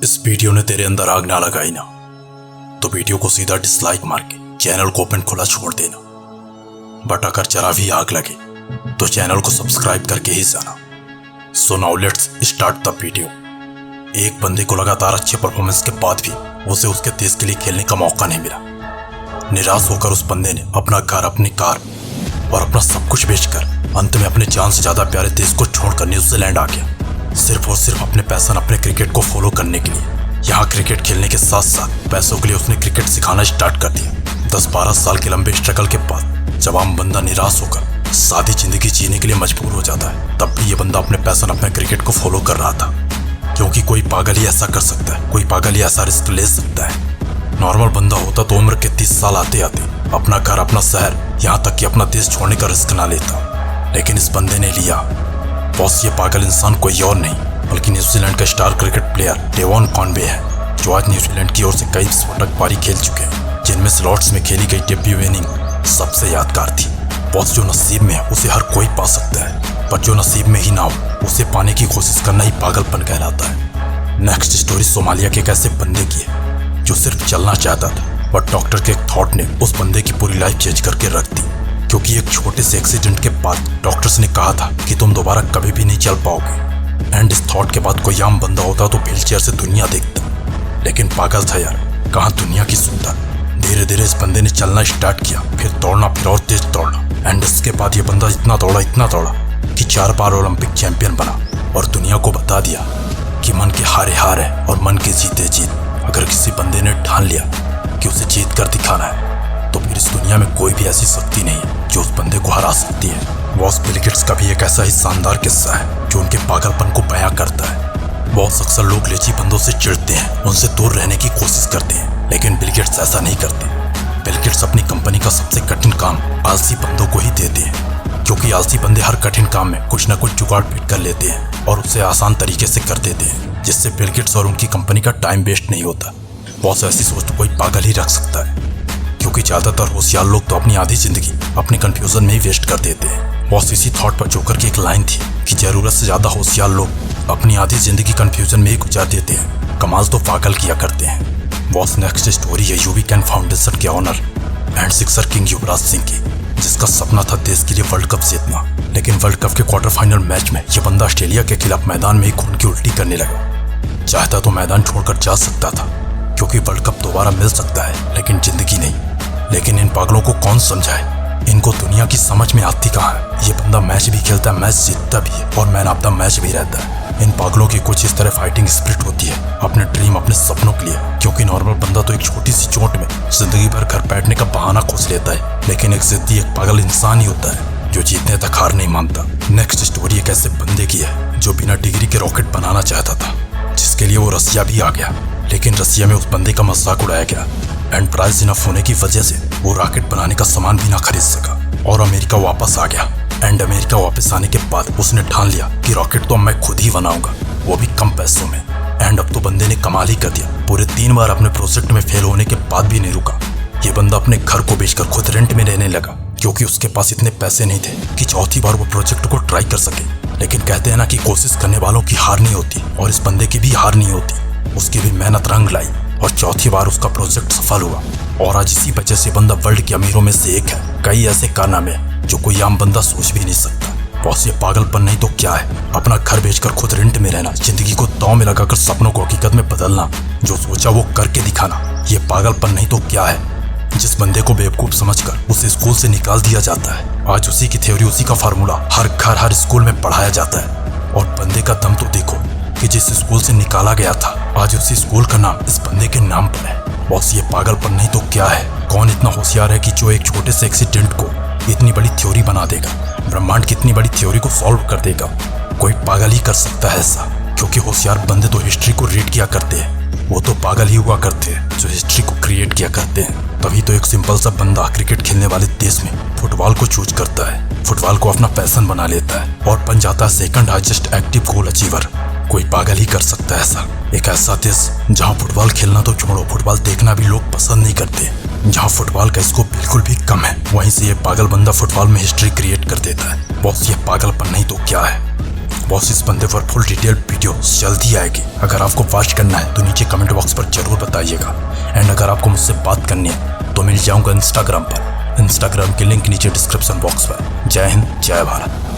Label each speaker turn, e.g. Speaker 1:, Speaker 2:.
Speaker 1: इस वीडियो ने तेरे अंदर आग ना लगाई ना तो वीडियो को सीधा डिसलाइक मार के चैनल को ओपन खुला छोड़ देना। बट अगर जरा भी आग लगे तो चैनल को सब्सक्राइब करके ही जाना। So now let's start the video. एक बंदे को लगातार अच्छे परफॉर्मेंस के बाद भी उसे उसके देश के लिए खेलने का मौका नहीं मिला। निराश होकर उस बंदे ने अपना घर, अपनी कार और अपना सब कुछ बेचकर अंत में अपने जान से ज्यादा प्यारे देश को छोड़कर न्यूजीलैंड आ गया, सिर्फ और सिर्फ अपने पैशन, अपने क्रिकेट को फॉलो करने के लिए। यहाँ क्रिकेट खेलने के साथ साथ पैसों के लिए उसने क्रिकेट सिखाना स्टार्ट कर दिया। 10-12 साल के लंबे स्ट्रगल के बाद जब आम बंदा निराश होकर सादी जिंदगी जीने के लिए मजबूर हो जाता है, तब भी ये बंदा अपने पैशन, अपने क्रिकेट को फॉलो कर रहा था। क्योंकि कोई पागल ही ऐसा कर सकता है, कोई पागल ही ऐसा रिस्क ले सकता है। नॉर्मल बंदा होता तो उम्र के 30 साल आते आते अपना घर, अपना शहर, यहाँ तक कि अपना देश छोड़ने का रिस्क ना लेता, लेकिन इस बंदे ने लिया। बॉस, ये पागल इंसान कोई और नहीं बल्कि न्यूजीलैंड का star cricket player Devon Conway है, जो आज न्यूजीलैंड की ओर से कई विस्फोटक पारी खेल चुके हैं, जिनमें स्लॉट्स में खेली गई डेब्यू इनिंग सबसे यादगार थी। बॉस, जो नसीब में है उसे हर कोई पा सकता है, पर जो नसीब में ही ना हो उसे पाने की कोशिश करना ही पागलपन कहलाता है। नेक्स्ट स्टोरी सोमालिया के एक ऐसे बंदे की है जो सिर्फ चलना चाहता था, बट डॉक्टर के एक थॉट ने उस बंदे की पूरी लाइफ चेंज करके रख दी। क्योंकि एक छोटे से एक्सीडेंट के बाद डॉक्टर्स ने कहा था कि तुम दोबारा कभी भी नहीं चल पाओगे। एंड इस थॉट के बाद कोई आम बंदा होता तो व्हीलचेयर से दुनिया देखता, लेकिन पागल था यार, कहाँ दुनिया की सुनता। धीरे धीरे इस बंदे ने चलना स्टार्ट किया, फिर दौड़ना, फिर और तेज दौड़ना। एंड इसके बाद ये बंदा इतना दौड़ा कि 4 बार ओलंपिक चैंपियन बना और दुनिया को बता दिया कि मन के हारे हार है और मन के जीते जीत। अगर किसी बंदे ने ठान लिया कि उसे जीत कर दिखाना है, तो फिर इस दुनिया में कोई भी ऐसी शक्ति नहीं है जो उस बंदे को हरा सकती है। बॉस, बिल गेट्स का भी एक ऐसा ही शानदार किस्सा है जो उनके पागलपन को बयां करता है। बहुत अक्सर लोग लेची बंदों से चिढ़ते हैं, उनसे दूर रहने की कोशिश करते हैं, लेकिन बिल गेट्स ऐसा नहीं करते। बिल गेट्स अपनी कंपनी का सबसे कठिन काम आलसी बंदों को ही देते हैं, क्योंकि आलसी बंदे हर कठिन काम में कुछ न कुछ जुगाड़ पीट कर लेते हैं और उसे आसान तरीके से कर देते हैं, जिससे बिल गेट्स और उनकी कंपनी का टाइम वेस्ट नहीं होता। बॉस, ऐसी सोच तो कोई पागल ही रख सकता है, क्योंकि ज्यादातर होशियार लोग तो अपनी आधी जिंदगी अपने कंफ्यूजन में ही वेस्ट कर देते हैं। बॉस, इसी थॉट पर जोकर की एक लाइन थी कि जरूरत से ज्यादा होशियार लोग अपनी आधी जिंदगी कंफ्यूजन में ही गुजार देते हैं, कमाल तो पागल किया करते हैं। बॉस, नेक्स्ट स्टोरी है यूवी कैन फाउंडेशन के honour and sixer king Yuvraj Singh की, जिसका सपना था देश के लिए वर्ल्ड कप जीतना। लेकिन वर्ल्ड कप के क्वार्टर फाइनल मैच में यह बंदा ऑस्ट्रेलिया के खिलाफ मैदान में ही खून की उल्टी करने लगा। चाहता तो मैदान छोड़कर जा सकता था, क्योंकि वर्ल्ड कप दोबारा मिल सकता है, लेकिन जिंदगी नहीं। लेकिन इन पागलों को कौन समझाए, इनको दुनिया की समझ में आती कहाँ है। ये बंदा मैच भी खेलता है, मैच जीतता भी है और मैन ऑफ द मैच भी रहता है। इन पागलों की कुछ इस तरह फाइटिंग स्पिरिट होती है अपने ड्रीम, अपने सपनों के लिए। क्योंकि नॉर्मल बंदा तो एक छोटी सी चोट में जिंदगी भर घर बैठने का बहाना खोज लेता है, लेकिन एक जिद्दी, एक पागल इंसान ही होता है जो जीतने तक हार नहीं मानता। नेक्स्ट स्टोरी एक ऐसे बंदे की है जो बिना डिग्री के रॉकेट बनाना चाहता था, जिसके लिए वो रसिया भी आ गया, लेकिन रसिया में उस बंदे का मजाक उड़ाया गया एंड प्राइस इनफ होने की वजह से वो रॉकेट बनाने का सामान भी ना खरीद सका और अमेरिका वापस आ गया। एंड अमेरिका वापस आने के बाद उसने ठान लिया कि रॉकेट तो मैं खुद ही बनाऊंगा, वो भी कम पैसों में। एंड अब तो बंदे ने कमाल ही कर दिया, पूरे 3 बार अपने प्रोजेक्ट में फेल होने के बाद भी नहीं रुका। ये बंदा अपने घर को बेचकर खुद रेंट में रहने लगा, क्योंकि उसके पास इतने पैसे नहीं थे कि चौथी बार वो प्रोजेक्ट को ट्राई कर सके। लेकिन कहते हैं ना कि कोशिश करने वालों की हार नहीं होती, और इस बंदे की भी हार नहीं होती। उसकी भी मेहनत रंग लाई और चौथी बार उसका प्रोजेक्ट सफल हुआ, और आज इसी वजह से बंदा वर्ल्ड के अमीरों में से एक है। कई ऐसे कारनामे जो कोई आम बंदा सोच भी नहीं सकता। बॉस, ये पागलपन नहीं तो क्या है? अपना घर बेचकर खुद रेंट में रहना, जिंदगी को दांव में लगाकर सपनों को हकीकत में बदलना, जो सोचा वो करके दिखाना, ये पागलपन नहीं तो क्या है? जिस बंदे को बेवकूफ समझकर उसे स्कूल से निकाल दिया जाता है, आज उसी की थ्योरी, उसी का फार्मूला हर घर, हर स्कूल में पढ़ाया जाता है। और बंदे का दम तो देखो कि जिस स्कूल से निकाला गया था, आज उसी स्कूल का नाम इस बंदे के नाम पर है। बॉस, ये पागलपन नहीं तो क्या है? कौन इतना होशियार है कि जो एक छोटे से एक्सीडेंट को इतनी बड़ी थ्योरी बना देगा, ब्रह्मांड की इतनी बड़ी थ्योरी को सॉल्व कर देगा? कोई पागल ही कर सकता है ऐसा, क्योंकि होशियार बंदे तो हिस्ट्री को रीड किया करते हैं, वो तो पागल ही हुआ करते हैं जो हिस्ट्री को क्रिएट किया करते हैं। तभी तो एक सिंपल सा बंदा क्रिकेट खेलने वाले देश में फुटबॉल को चूज करता है, फुटबॉल को अपना पैशन बना लेता है और बन जाता है सेकंड हाईएस्ट एक्टिव गोल अचीवर। कोई पागल ही कर सकता है ऐसा। एक ऐसा देश जहाँ फुटबॉल खेलना तो छोड़ो, फुटबॉल देखना भी लोग पसंद नहीं करते, जहाँ फुटबॉल का स्कोप बिल्कुल भी कम है, वहीं से ये पागल बंदा फुटबॉल में हिस्ट्री क्रिएट कर देता है। बॉस, ये पागलपन नहीं तो क्या है? बॉस इस बंदे पर फुल डिटेल वीडियो जल्दी आएगी। अगर आपको वॉच करना है तो नीचे कमेंट बॉक्स पर जरूर बताइएगा। एंड अगर आपको मुझसे बात करनी है तो मिल जाऊंगा इंस्टाग्राम पर। इंस्टाग्राम की लिंक नीचे डिस्क्रिप्शन बॉक्स पर। जय हिंद, जय भारत।